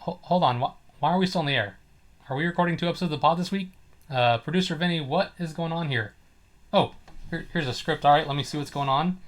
Hold on. Why are we still in the air? Are we recording 2 episodes of the pod this week? Producer Vinny, what is going on here? Oh, here's a script. All right, let me see what's going on.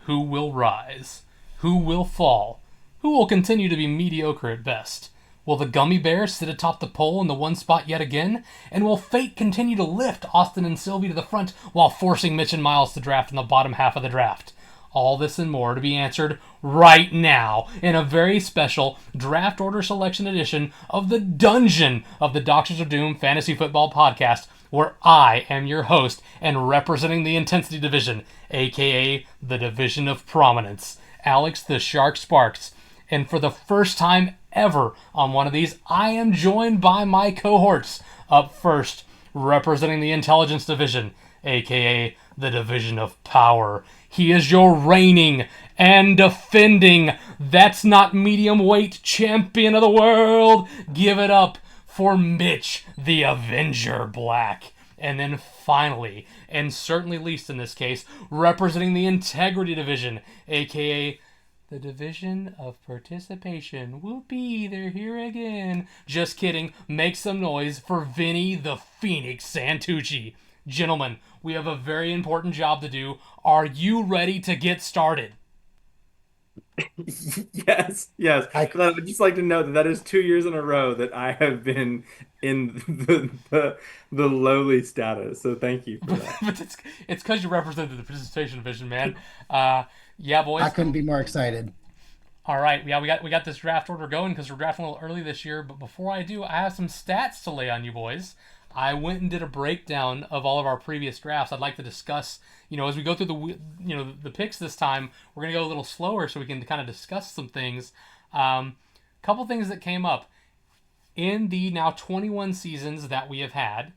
Who will rise? Who will fall? Who will continue to be mediocre at best? Will the Gummy Bears sit atop the pole in the one spot yet again? And will fate continue to lift Austin and Sylvie to the front while forcing Mitch and Miles to draft in the bottom half of the draft? All this and more to be answered right now in a very special draft order selection edition of the Dungeon of the Doctors of Doom Fantasy Football Podcast, where I am your host and representing the Intensity Division, aka the Division of Prominence, Alex the Shark Sparks. And for the first time ever on one of these, I am joined by my cohorts. Up first, representing the Intelligence Division, aka the Division of Power. He is your reigning and defending That's Not Medium Weight Champion of the World. Give it up for Mitch, the Avenger Black. And then finally, and certainly least in this case, representing the Integrity Division, aka the Division of Participation. Whoopee, they're here again. Just kidding. Make some noise for Vinny the Phoenix Santucci. Gentlemen, we have a very important job to do. Are you ready to get started? Yes. I, I would just like to note that that is 2 years in a row that I have been in the lowly status. So thank you for that. but it's because you represented the Participation Division, man. Yeah, I boys. couldn't be more excited. All right, yeah, we got this draft order going because we're drafting a little early this year. But before I do, I have some stats to lay on you boys. I went and did a breakdown of all of our previous drafts. I'd like to discuss, as we go through the picks this time, we're gonna go a little slower so we can kind of discuss some things. Couple things that came up in the now 21 seasons that we have had.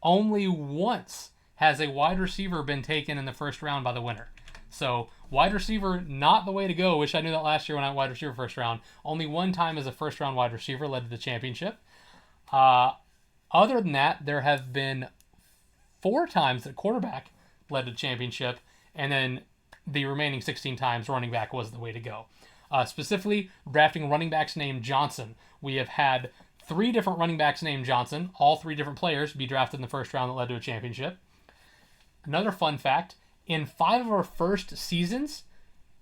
Only once has a wide receiver been taken in the first round by the winner. So wide receiver, not the way to go. Wish I knew that last year when I went wide receiver first round. Only one time as a first round wide receiver led to the championship. Other than that, there have been 4 times that quarterback led to championship, and then the remaining 16 times running back was the way to go. Specifically, drafting running backs named Johnson. We have had 3 different running backs named Johnson, all 3 different players be drafted in the first round that led to a championship. Another fun fact, in 5 of our first seasons,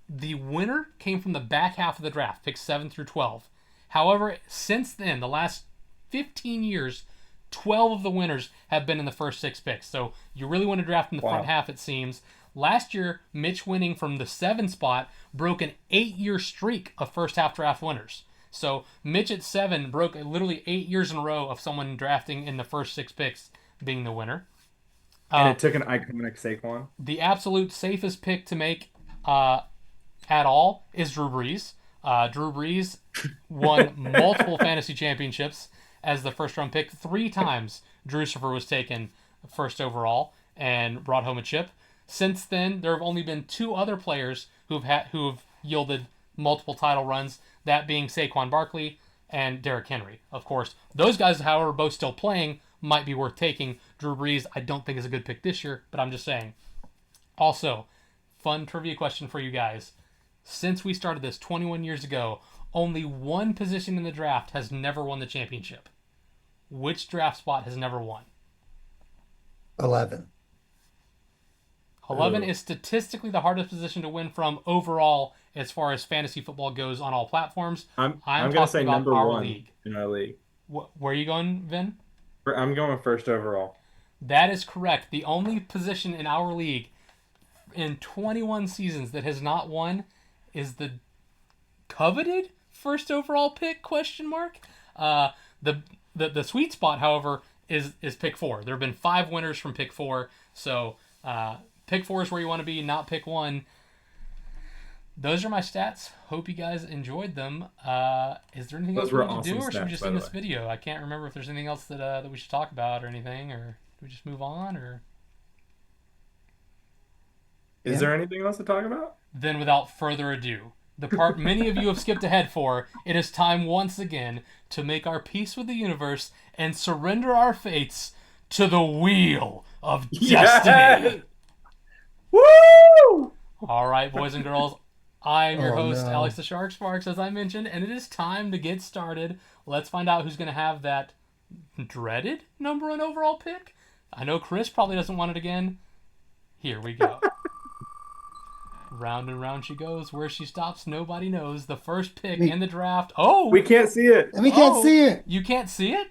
the winner came from the back half of the draft, picks 7 through 12. However, since then, the last 15 years, 12 of the winners have been in the first 6 picks. So you really want to draft in the front Wow. half, it seems. Last year, Mitch winning from the 7 spot broke an 8-year streak of first half draft winners. So Mitch at 7 broke literally 8 years in a row of someone drafting in the first 6 picks being the winner. And Uh, it took an iconic Saquon. the absolute safest pick to make at all is Drew Brees. Drew Brees won multiple fantasy championships as the first round pick. 3 times Drusifer was taken first overall and brought home a chip. Since then, there have only been 2 other players who've yielded multiple title runs, that being Saquon Barkley and Derrick Henry. Of course, those guys, however, both still playing, might be worth taking. Drew Brees, I don't think is a good pick this year, but I'm just saying. Also, fun trivia question for you guys. Since we started this 21 years ago, only one position in the draft has never won the championship. Which draft spot has never won? 11. 11 Ooh. is statistically the hardest position to win from overall as far as fantasy football goes on all platforms. I'm I'm I'm gonna talking say about number our one league. in our league. Where are you going, Vin? I'm going first overall. That is correct. The only position in our league in 21 seasons that has not won is the coveted first overall pick? Question mark. The the sweet spot, however, is pick 4. There have been 5 winners from pick 4, so pick 4 is where you want to be, not pick 1. Those are my stats. Hope you guys enjoyed them. Is there anything else Those we were need to do, awesome or should we stats, just by end the this way. video? I can't remember if there's anything else that we should talk about or anything, or do we just move on, or Is Yeah. there anything else to talk about? then without further ado, the part many of you have skipped ahead for, it is time once again to make our peace with the universe and surrender our fates to the wheel of destiny. Yes! Woo! All right, boys and girls, I'm your Oh host, Alex no. the Shark Sparks, as I mentioned, and it is time to get started. Let's find out who's going to have that dreaded number one overall pick. I know Chris probably doesn't want it again. Here we go. Round and round she goes. Where she stops, nobody knows. The first pick We in the draft. We Oh, can't see it. we can't oh, see it. you can't see it?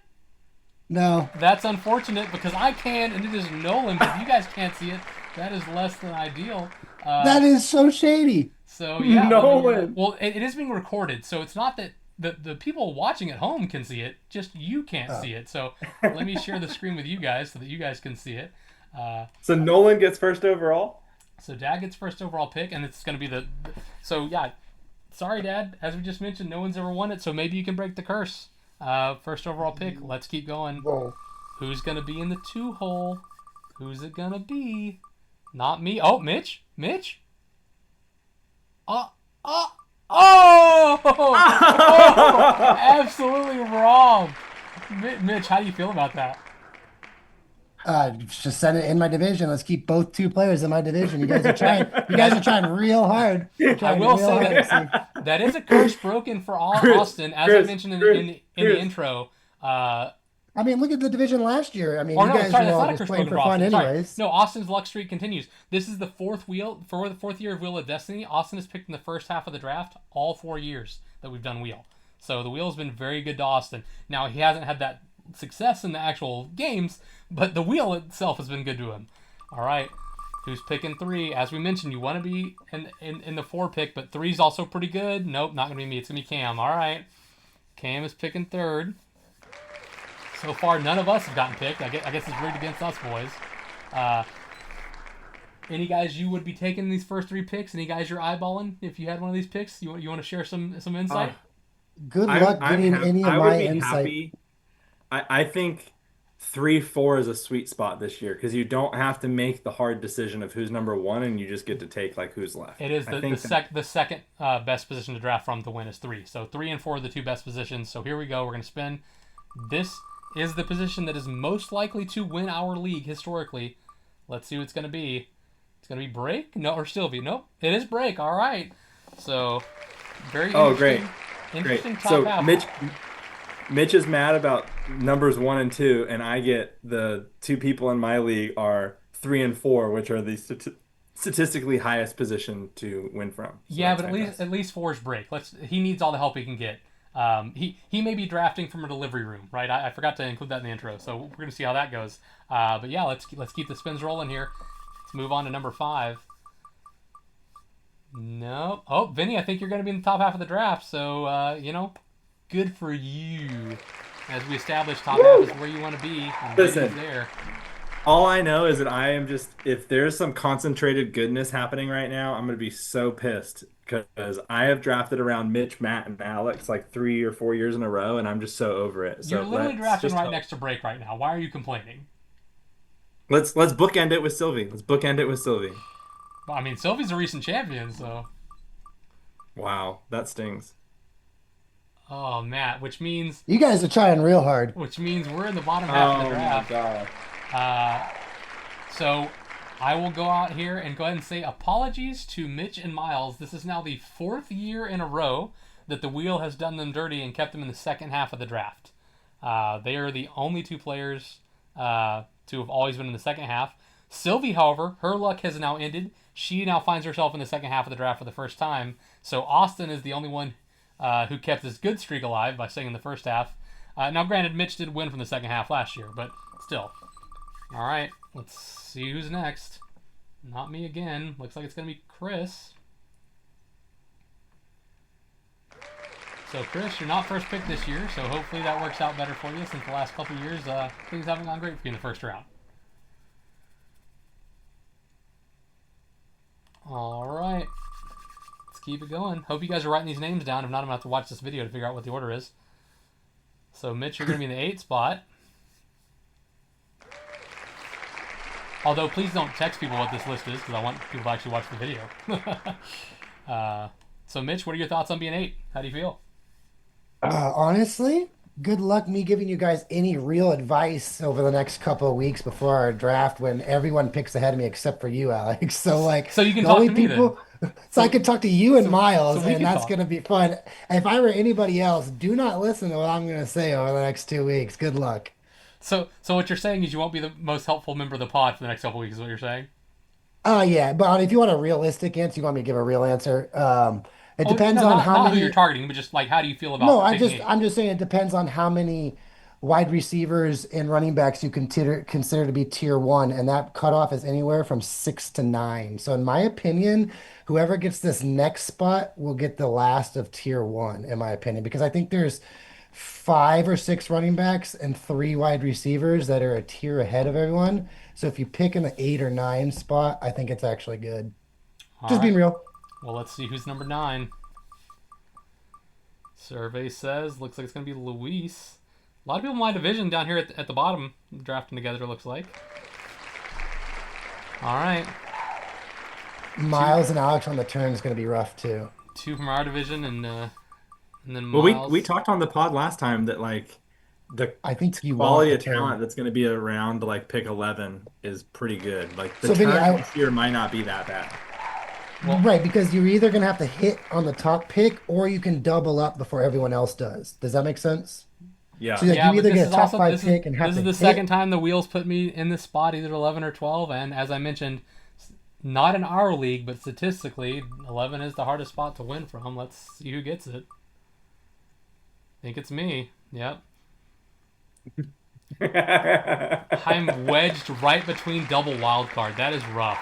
No. That's unfortunate because I can, and it is Nolan. But if you guys can't see it, that is less than ideal. That is so shady. So yeah, let me. Nolan. Well, it is being recorded, so it's not that the people watching at home can see it. Just you can't Oh. see it. So let me share the screen with you guys so that you guys can see it. So Nolan gets first overall. So Dad gets first overall pick, and it's going to be the. So yeah, sorry, Dad. As we just mentioned, no one's ever won it, so maybe you can break the curse. First overall pick. Let's keep going. Whoa. Who's going to be in the 2 hole? Who's it going to be? Not me. Oh, Mitch. Mitch. Uh, uh, oh! Oh! Absolutely wrong. Mitch, how do you feel about that? Just send it in my division. Let's keep both two players in my division. You guys are trying. You guys are trying real hard. You're I trying will real say hard. See. that is a curse broken for Chris, Austin, as I Chris, mentioned Chris, in the Chris. intro. I mean, look at the division last year. I mean, Or you no, guys sorry, were that's all not a just curse playing broken for for fun, Austin. Sorry, anyways. no, Austin's luck streak continues. This is the fourth year of Wheel of Destiny. Austin has picked in the first half of the draft all 4 years that we've done Wheel. So the Wheel has been very good to Austin. Now he hasn't had that success in the actual games, but the Wheel itself has been good to him. All right, who's picking 3? As we mentioned, you want to be in the 4 pick, but 3's also pretty good. Nope, not gonna be me. It's gonna be Cam. All right, Cam is picking 3rd. So far, none of us have gotten picked. I guess it's rigged against us, boys. Uh, any guys you would be taking these first 3 picks? Any guys you're eyeballing if you had one of these picks? You want to share some Uh, insight? Good I'm luck I'm getting happy. any of I would my be insight. happy. I think 3-4 is a sweet spot this year because you don't have to make the hard decision of who's number one, and you just get to take like who's left. It is I the think that the second best position to draft from to win is 3. So 3 and 4 are the 2 best positions. So here we go. We're gonna spin. This is the position that is most likely to win our league historically. Let's see what it's gonna be. It's gonna be Break? No, or Sylvie? Nope. It is Break. All right. So very oh great, interesting. great. Interesting top So half. Mitch is mad about numbers 1 and 2, and I get the 2 people in my league are 3 and 4, which are the statistically highest position to win from. So Yeah, that's but at fantastic. least Four's Break. He needs all the help he can get. He may be drafting from a delivery room, right? I forgot to include that in the intro, so we're gonna see how that goes. But yeah, let's keep the spins rolling here. Let's move on to number 5. No, oh Vinny, I think you're gonna be in the top half of the draft. So good for you. As we established, top half is where you want to be, and Vinny's Listen, there. all I know is that I am just, if there's some concentrated goodness happening right now, I'm going to be so pissed because I have drafted around Mitch, Matt, and Alex like 3 or 4 years in a row, and I'm just so over it. You're So literally let's drafting just right hope. next to Break right now. Why are you complaining? Let's bookend it with Sylvie. Let's bookend it with Sylvie. Well, I mean, Sylvie's a recent champion, so Wow, that stings. oh Matt, You guys are trying real hard. which means we're in the bottom half of the Oh my draft. God. Uh, so I will go out here and go ahead and say apologies to Mitch and Miles. This is now the 4th year in a row that the wheel has done them dirty and kept them in the second half of the draft. They are the only 2 players to have always been in the second half. Sylvie, however, her luck has now ended. She now finds herself in the second half of the draft for the first time. So Austin is the only one who kept this good streak alive by staying in the first half. Now, granted, Mitch did win from the second half last year, but still. All right, let's see who's next. Not me again. Looks like it's going to be Chris. So, Chris, you're not first pick this year, so hopefully that works out better for you since the last couple of years things haven't gone great for you in the first round. All right, let's keep it going. Hope you guys are writing these names down. If not, I'm going to have to watch this video to figure out what the order is. So, Mitch, you're going to be in the 8 spot. Although, please don't text people what this list is because I want people to actually watch the video. So, Mitch, what are your thoughts on being 8? How do you feel? Honestly, good luck me giving you guys any real advice over the next couple of weeks before our draft when everyone picks ahead of me except for you, Alex. So like So you can the talk only to me people then. So I So could talk to you and so Miles, we and can that's talk. going to be fun. If I were anybody else, do not listen to what I'm going to say over the next 2 weeks. Good luck. So what you're saying is you won't be the most helpful member of the pod for the next couple weeks. Is what you're saying? Oh, yeah. But if you want a realistic answer, you want me to give a real answer. It Oh depends no, on how not who you're many. targeting, but just like how do you feel No, about picking eight? I'm just saying it depends on how many wide receivers and running backs you consider to be tier one, and that cutoff is anywhere from 6 to 9. So in my opinion, whoever gets this next spot will get the last of tier one, in my opinion, because I think there's 5 or 6 running backs and 3 wide receivers that are a tier ahead of everyone. So if you pick in the 8 or 9 spot, I think it's actually good. All Just being right. real. Well, let's see who's number 9. Survey says looks like it's gonna be Luis. A lot of people in my division down here at the bottom drafting together. It looks like. All right, two Miles and Alex on the turn is going to be rough too. two from our division, and then Well, we Miles. talked on the pod last time that like the I think you want quality the of turn. talent that's going to be around like pick 11 is pretty good. Like the So Vinny, turn this year might not be that bad. Well, right, because you're either gonna have to hit on the top pick or you can double up before everyone else does. Does that make sense? So Yeah. like yeah, you but either this get a is top also five pick and have this to is the second hit. time the wheels put me in this spot, either 11 or 12. And as I mentioned, not in our league, but statistically, 11 is the hardest spot to win from. Let's see who gets it. I think it's me. Yep. I'm wedged right between double wild card. That is rough.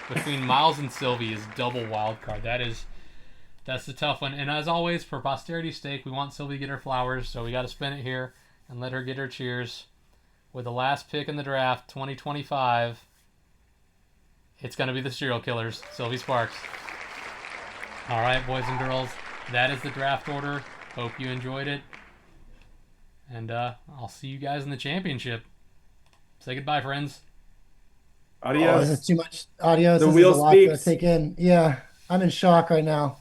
Between Miles and Sylvie is double wild card. That's the tough one. And as always, for posterity's sake, we want Sylvie to get her flowers, so we got to spin it here and let her get her cheers. With the last pick in the draft, 2025, it's going to be the serial killers, Sylvie Sparks. All right, boys and girls, that is the draft order. Hope you enjoyed it. And I'll see you guys in the championship. Say goodbye, friends. Oh, this is Adios. too much audio. The This is wheel a lot to speaks. take in. Yeah, I'm in shock right now.